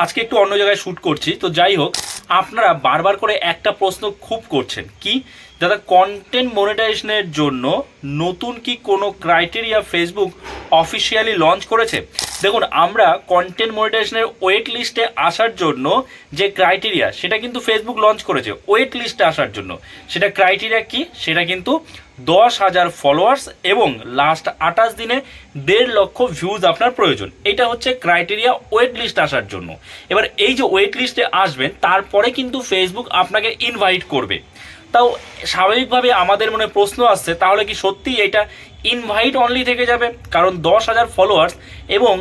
আজকে একটু অন্য জায়গায় শ্যুট করছি। তো যাই হোক, আপনারা বারবার করে একটা প্রশ্ন খুব করছেন কি, দাদা কন্টেন্ট মনিটাইজেশনের জন্য নতুন কি কোনো ক্রাইটেরিয়া ফেসবুক অফিসিয়ালি লঞ্চ করেছে? দেখুন, আমরা কন্টেন্ট মনিটাইজেশনের ওয়েট লিস্টে আসার জন্য যে ক্রাইটেরিয়া সেটা কিন্তু ফেসবুক লঞ্চ করেছে। ওয়েট লিস্টে আসার জন্য সেটা ক্রাইটেরিয়া কি, সেটা কিন্তু 10,000 ফলোয়ার্স এবং লাস্ট 28 দিনে 1.5 লক্ষ ভিউজ আপনার প্রয়োজন। এটা হচ্ছে ক্রাইটেরিয়া ওয়েট লিস্ট আসার জন্য। এবার এই যে ওয়েট লিস্টে আসবেন, তারপরে কিন্তু ফেসবুক আপনাকে ইনভাইট করবে। তাও স্বাভাবিকভাবে আমাদের মনে প্রশ্ন আসছে, তাহলে কি সত্যি এটা ইনভাইট অনলি থেকে যাবে? কারণ 10,000 ফলোয়ার্স এবং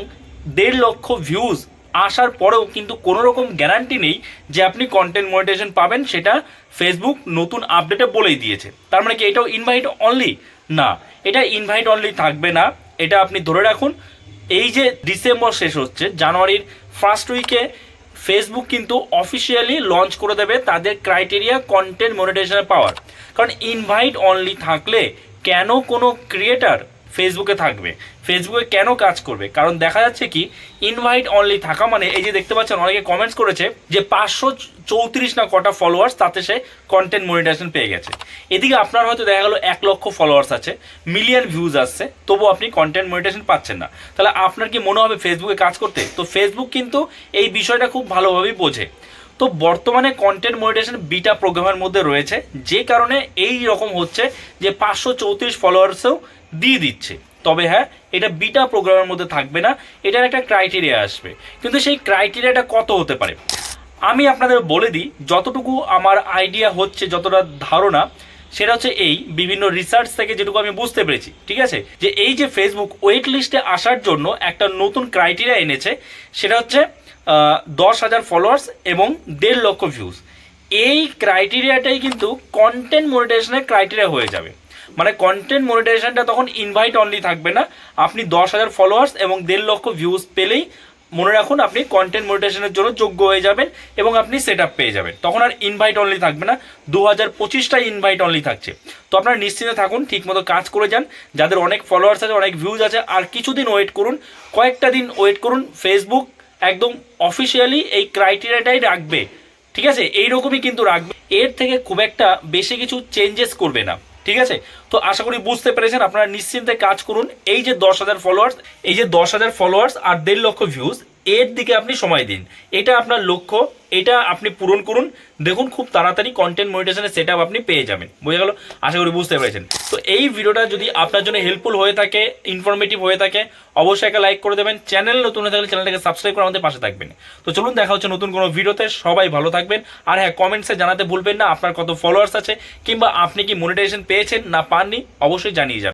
1.5 লক্ষ ভিউজ আসার পরেও কিন্তু কোনো রকম গ্যারান্টি নেই যে আপনি কন্টেন্ট মনিটাইজেশন পাবেন, সেটা ফেসবুক নতুন আপডেটে বলেই দিয়েছে। তার মানে কি এটাও ইনভাইট অনলি? না, এটা ইনভাইট অনলি থাকবে না। এটা আপনি ধরে রাখুন, এই যে ডিসেম্বর শেষ হচ্ছে, জানুয়ারির ফার্স্ট উইকে ফেসবুক কিন্তু অফিসিয়ালি লঞ্চ করে দেবে তাদের ক্রাইটেরিয়া কন্টেন্ট মনিটাইজেশন পাওয়ার। কারণ ইনভাইট অনলি থাকলে কেন কোনো ক্রিয়েটার ফেসবুকে থাকবে, ফেসবুকে কেন কাজ করবে? কারণ দেখা যাচ্ছে কি, ইনভাইট অনলি থাকা মানে এই যে দেখতে পাচ্ছেন অনেকে কমেন্টস করেছে যে 534 না কটা ফলোয়ার্স, তাতে সে কন্টেন্ট মনিটাইজেশন পেয়ে গেছে। এদিকে আপনার হয়তো দেখা গেল 1 লক্ষ ফলোয়ার্স আছে, মিলিয়ন ভিউজ আসছে, তবু আপনি কন্টেন্ট মনিটাইজেশন পাচ্ছেন না। তাহলে আপনার কি মনে হবে ফেসবুকে কাজ করতে? তো ফেসবুক কিন্তু এই বিষয়টা খুব ভালোভাবেই বোঝে। তো বর্তমানে কন্টেন্ট মনিটাইজেশন বিটা প্রোগ্রামের মধ্যে রয়েছে, যে কারণে এই রকম হচ্ছে যে 534 ফলোয়ার্সেও দিয়ে দিচ্ছে। তবে হ্যাঁ, এটা বিটা প্রোগ্রামের মধ্যে থাকবে না, এটার একটা ক্রাইটেরিয়া আসবে। কিন্তু সেই ক্রাইটেরিয়াটা কত হতে পারে আমি আপনাদের বলে দিই। যতটুকু আমার আইডিয়া হচ্ছে, যতটা ধারণা, সেটা হচ্ছে এই বিভিন্ন রিসার্চ থেকে যেটুকু আমি বুঝতে পেরেছি, ঠিক আছে, যে এই যে ফেসবুক ওয়েট লিস্টে আসার জন্য একটা নতুন ক্রাইটেরিয়া এনেছে, সেটা হচ্ছে 10,000 ফলোয়ার্স এবং 1.5 লক্ষ ভিউজ। এই ক্রাইটেরিয়াটাই কিন্তু কন্টেন্ট মনিটাইজেশনের ক্রাইটেরিয়া হয়ে যাবে। মানে কন্টেন্ট মনিটাইজেশনটা তখন ইনভাইট অনলি থাকবে না, আপনি 10,000 ফলোয়ার্স এবং 1.5 লক্ষ ভিউজ পেলেই মনে রাখুন আপনি কন্টেন্ট মনিটাইজেশনের জন্য যোগ্য হয়ে যাবেন এবং আপনি সেট আপ পেয়ে যাবেন। তখন আর ইনভাইট অনলি থাকবে না, 2025টাই ইনভাইট অনলি থাকছে। তো আপনারা নিশ্চিন্তে থাকুন, ঠিকমতো কাজ করে যান। যাদের অনেক ফলোয়ার্স আছে, অনেক ভিউজ আছে, আর কিছুদিন ওয়েট করুন, কয়েকটা দিন ওয়েট করুন, ফেসবুক একদম অফিসিয়ালি এই ক্রাইটেরিয়াটাই রাখবে, ঠিক আছে? এইরকমই কিন্তু রাখবে, এর থেকে খুব একটা বেশি কিছু চেঞ্জেস করবে না, ঠিক আছে? তো আশা করি বুঝতে পেরেছেন। আপনারা নিশ্চিন্তে কাজ করুন। এই যে 10,000 ফলোয়ার্স, এই যে 10,000 ফলোয়ার্স আর 1.5 লক্ষ ভিউজ, এর দিকে আপনি সময় দিন। এটা আপনার লক্ষ্য, এটা আপনি পূরণ করুন। দেখুন খুব তাড়াতাড়ি কন্টেন্ট মনিটাইজেশনের সেট আপ আপনি পেয়ে যাবেন। বোঝা গেল? আশা করি বুঝতে পেরেছেন। তো এই ভিডিওটা যদি আপনার জন্য হেল্পফুল হয়ে থাকে, ইনফরমেটিভ হয়ে থাকে, অবশ্যই একটা লাইক করে দেবেন। চ্যানেল নতুন হয়ে থাকলে চ্যানেলটাকে সাবস্ক্রাইব করে আমাদের পাশে থাকবেন। তো চলুন, দেখা হচ্ছে নতুন কোনো ভিডিওতে। সবাই ভালো থাকবেন। আর হ্যাঁ, কমেন্টসে জানাতে ভুলবেন না আপনার কত ফলোয়ার্স আছে, কিংবা আপনি কি মনিটাইজেশন পেয়েছেন না পাননি, অবশ্যই জানিয়ে যাবেন।